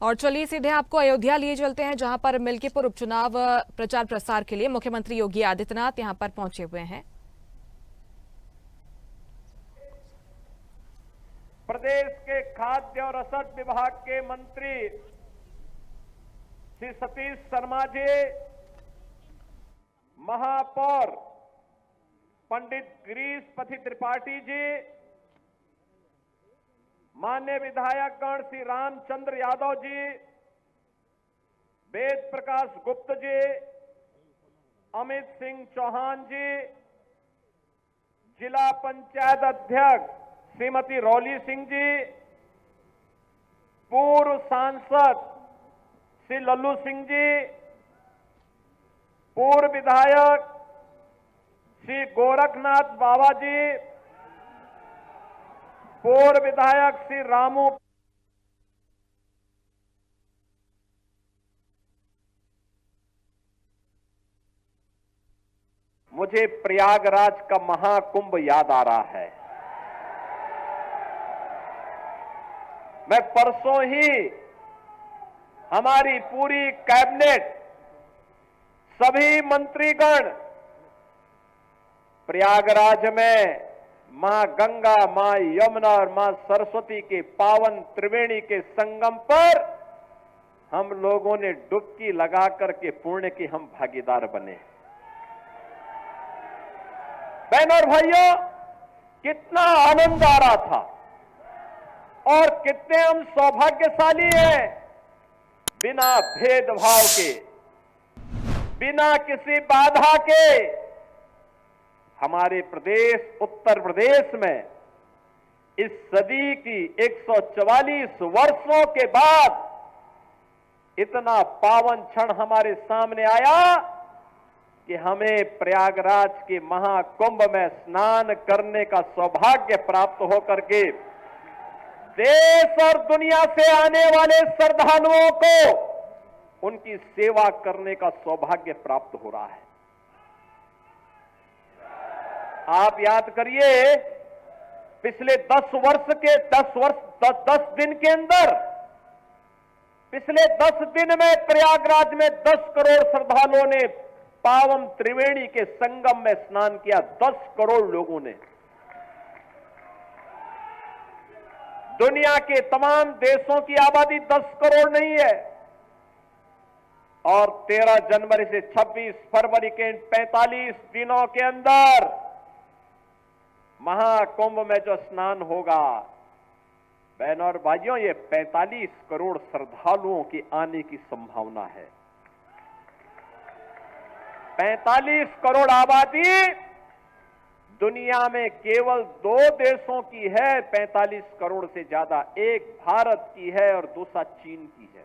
और चलिए सीधे आपको अयोध्या लिए चलते हैं, जहां पर मिल्कीपुर उपचुनाव प्रचार प्रसार के लिए मुख्यमंत्री योगी आदित्यनाथ यहां पर पहुंचे हुए हैं। प्रदेश के खाद्य और रसद विभाग के मंत्री श्री सतीश शर्मा जी, महापौर पंडित गिरीश पति त्रिपाठी जी, माननीय विधायकगण श्री रामचंद्र यादव जी, वेद प्रकाश गुप्त जी, अमित सिंह चौहान जी, जिला पंचायत अध्यक्ष श्रीमती रौली सिंह जी, पूर्व सांसद श्री लल्लू सिंह जी, पूर्व विधायक श्री गोरखनाथ बाबा जी, पूर्व विधायक श्री रामू, मुझे प्रयागराज का महाकुंभ याद आ रहा है। मैं परसों ही हमारी पूरी कैबिनेट, सभी मंत्रीगण प्रयागराज में मां गंगा, मां यमुना और मां सरस्वती के पावन त्रिवेणी के संगम पर हम लोगों ने डुबकी लगा करके पुण्य के हम भागीदार बने। बहनों और भाइयों, कितना आनंद आ रहा था और कितने हम सौभाग्यशाली हैं। बिना भेदभाव के, बिना किसी बाधा के हमारे प्रदेश उत्तर प्रदेश में इस सदी की 144 वर्षों के बाद इतना पावन क्षण हमारे सामने आया कि हमें प्रयागराज के महाकुंभ में स्नान करने का सौभाग्य प्राप्त होकर के देश और दुनिया से आने वाले श्रद्धालुओं को उनकी सेवा करने का सौभाग्य प्राप्त हो रहा है। आप याद करिए, पिछले 10 दिन के अंदर, पिछले 10 दिन में प्रयागराज में 10 करोड़ श्रद्धालुओं ने पावन त्रिवेणी के संगम में स्नान किया। 10 करोड़ लोगों ने। दुनिया के तमाम देशों की आबादी 10 करोड़ नहीं है। और 13 जनवरी से 26 फरवरी के 45 दिनों के अंदर महाकुंभ में जो स्नान होगा, बहनों और भाइयों, ये 45 करोड़ श्रद्धालुओं की आने की संभावना है। 45 करोड़ आबादी दुनिया में केवल 2 देशों की है। 45 करोड़ से ज्यादा, एक भारत की है और दूसरा चीन की है।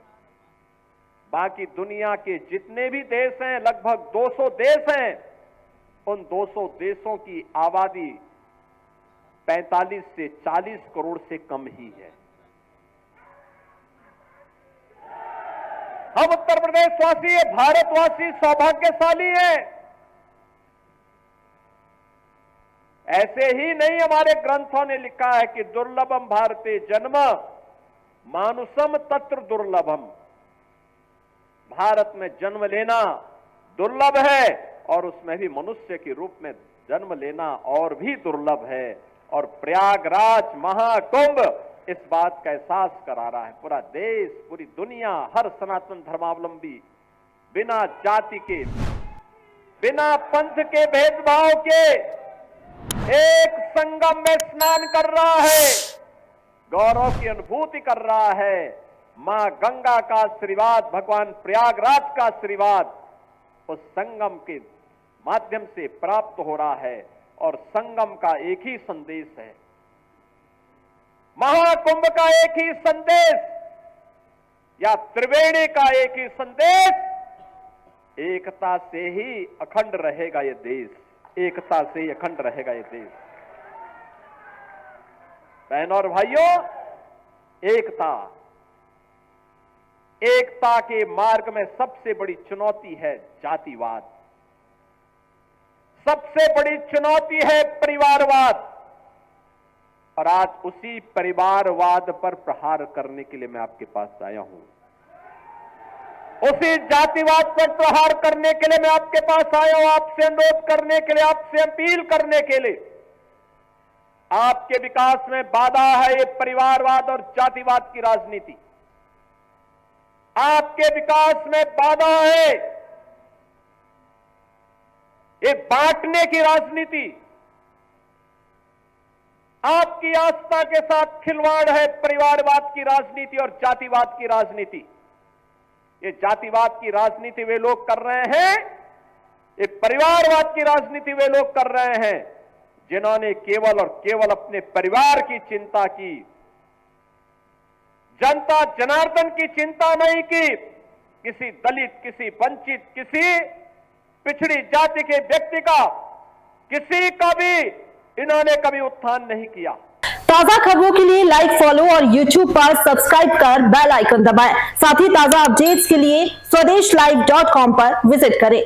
बाकी दुनिया के जितने भी देश हैं, लगभग 200 देश हैं, उन 200 देशों की आबादी 45 से 40 करोड़ से कम ही है। हम उत्तर प्रदेशवासी, भारतवासी सौभाग्यशाली हैं। ऐसे ही नहीं, हमारे ग्रंथों ने लिखा है कि दुर्लभम भारते जन्म मानुषम तत्र दुर्लभम। भारत में जन्म लेना दुर्लभ है और उसमें भी मनुष्य के रूप में जन्म लेना और भी दुर्लभ है। और प्रयागराज महाकुंभ इस बात का एहसास करा रहा है। पूरा देश, पूरी दुनिया, हर सनातन धर्मावलंबी बिना जाति के, बिना पंथ के भेदभाव के एक संगम में स्नान कर रहा है, गौरव की अनुभूति कर रहा है। मां गंगा का आशीर्वाद, भगवान प्रयागराज का आशीर्वाद उस संगम के माध्यम से प्राप्त हो रहा है। और संगम का एक ही संदेश है, महाकुंभ का एक ही संदेश, या त्रिवेणी का एक ही संदेश, एकता से ही अखंड रहेगा ये देश, एकता से ही अखंड रहेगा ये देश। बहनों और भाइयों, एकता, एकता के मार्ग में सबसे बड़ी चुनौती है जातिवाद, सबसे बड़ी चुनौती है परिवारवाद। और आज उसी परिवारवाद पर प्रहार करने के लिए मैं आपके पास आया हूं। उसी जातिवाद पर प्रहार करने के लिए मैं आपके पास आया हूं, आपसे अनुरोध करने के लिए, आपसे अपील करने के लिए। आपके विकास में बाधा है ये परिवारवाद और जातिवाद की राजनीति। आपके विकास में बाधा है ये बांटने की राजनीति। आपकी आस्था के साथ खिलवाड़ है परिवारवाद की राजनीति और जातिवाद की राजनीति। ये जातिवाद की राजनीति वे लोग कर रहे हैं, ये परिवारवाद की राजनीति वे लोग कर रहे हैं जिन्होंने केवल और केवल अपने परिवार की चिंता की, जनता जनार्दन की चिंता नहीं की। किसी दलित, किसी वंचित, किसी पिछड़ी जाति के व्यक्ति का, किसी का भी इन्होंने कभी उत्थान नहीं किया। ताजा खबरों के लिए लाइक, फॉलो और YouTube पर सब्सक्राइब कर बेल आइकन दबाएं। साथ ही ताजा अपडेट्स के लिए स्वदेशलाइव.com पर विजिट करें।